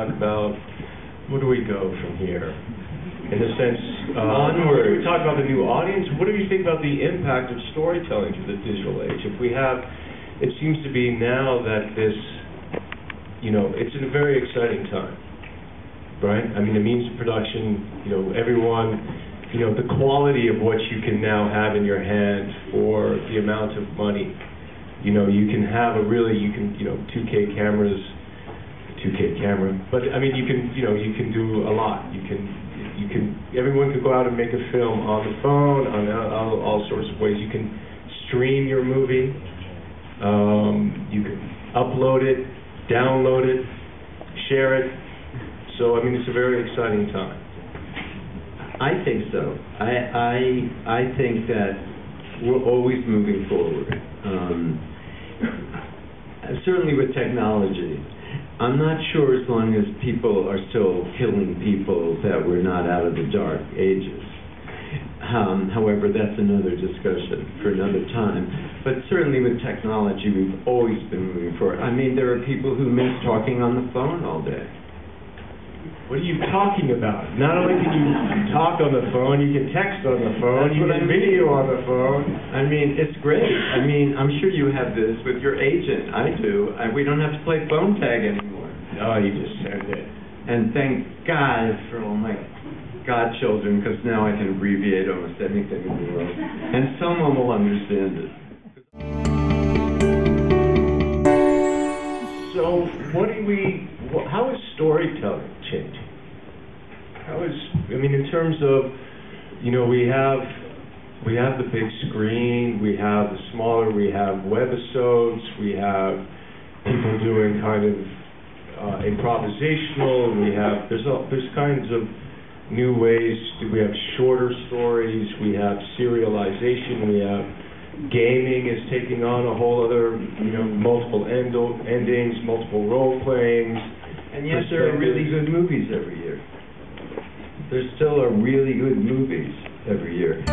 About where do we go from here? In a sense, onward. We talk about the new audience. What do you think about the impact of storytelling to the digital age? If we have, it seems to be now that this, it's in a very exciting time, right? I mean, the means of production, everyone, the quality of what you can now have in your hand for the amount of money. You can have 2K cameras. 2K camera, but I mean you can do a lot. Everyone can go out and make a film on the phone, on all sorts of ways. You can stream your movie, you can upload it, download it, share it. So I mean it's a very exciting time. I think so. I think that we're always moving forward. Certainly with technology. I'm not sure as long as people are still killing people that we're not out of the dark ages. However, that's another discussion for another time. But certainly with technology, we've always been moving forward. I mean, there are people who miss talking on the phone all day. What are you talking about? Not only can you talk on the phone, you can text on the phone, you can video on the phone. I mean, it's great. I mean, I'm sure you have this with your agent. I do. We don't have to play phone tag anymore. Oh, you just send it. And thank God for all my godchildren, because now I can abbreviate almost anything in the world. And someone will understand it. So, how is storytelling changing? In terms of, we have the big screen, we have the smaller, we have webisodes, we have people doing kind of improvisational, there's kinds of new ways. We have shorter stories, we have serialization, we have gaming is taking on a whole other, multiple endings, multiple role playings. And yet there are really good movies every year. There still are really good movies every year.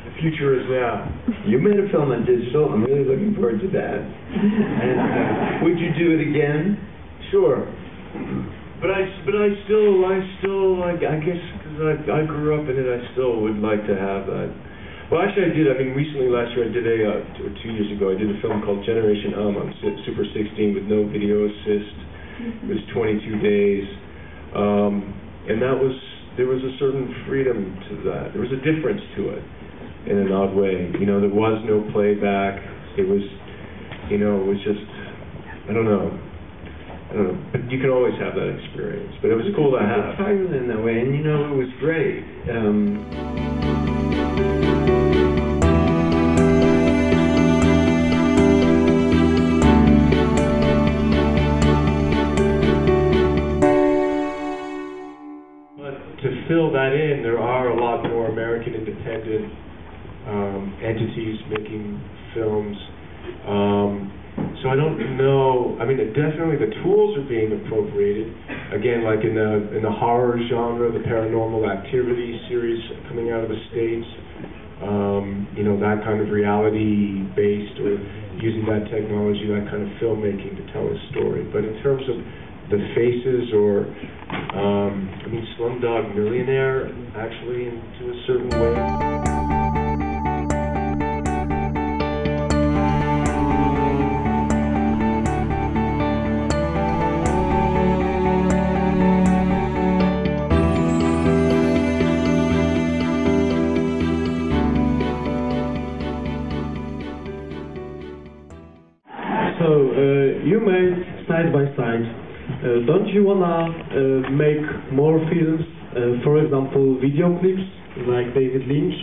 The future is now. You made a film on digital. I'm really looking forward to that. And would you do it again? Sure. But I still, I guess, because I grew up in it, I still would like to have that. Well, actually, I did. Recently, last year, I did or 2 years ago, I did a film called Generation on Super 16 with no video assist. It was 22 days, and there was a certain freedom to that. There was a difference to it. In an odd way, there was no playback. It was, it was just, I don't know. But you can always have that experience. But it was cool to have. It's tired in that way, and it was great. But to fill that in, there are a lot more American independent entities making films. So I don't know. Definitely the tools are being appropriated. Again, like in the horror genre, the Paranormal Activity series coming out of the States. That kind of reality-based or using that technology, that kind of filmmaking to tell a story. But in terms of the faces or, Slumdog Millionaire, actually, into a certain way. You made side by side. Don't you wanna make more films? For example, video clips like David Lynch.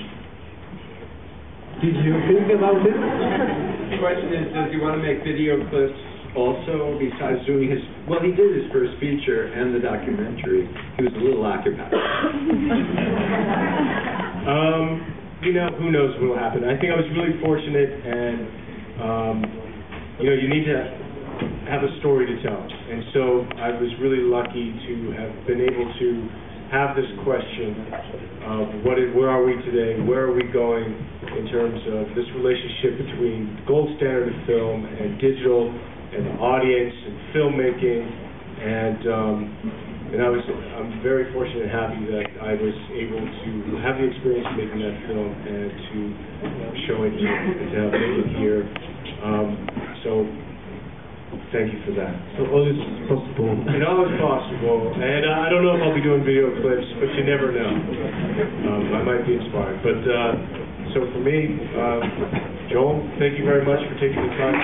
Did you think about it? The question is, does he want to make video clips also, besides doing his, well, he did his first feature and the documentary. He was a little occupied. You know, who knows what will happen. I think I was really fortunate, and you know, you need to have a story to tell. And so I was really lucky to have been able to have this question of where are we today, where are we going in terms of this relationship between the gold standard of film and digital and the audience and filmmaking, and I'm very fortunate and happy that I was able to have the experience of making that film and to show it and to have made it here. So thank you for that. So all is possible. And all is possible. And I don't know if I'll be doing video clips, but you never know. I might be inspired. But so for me, Joel, thank you very much for taking the time.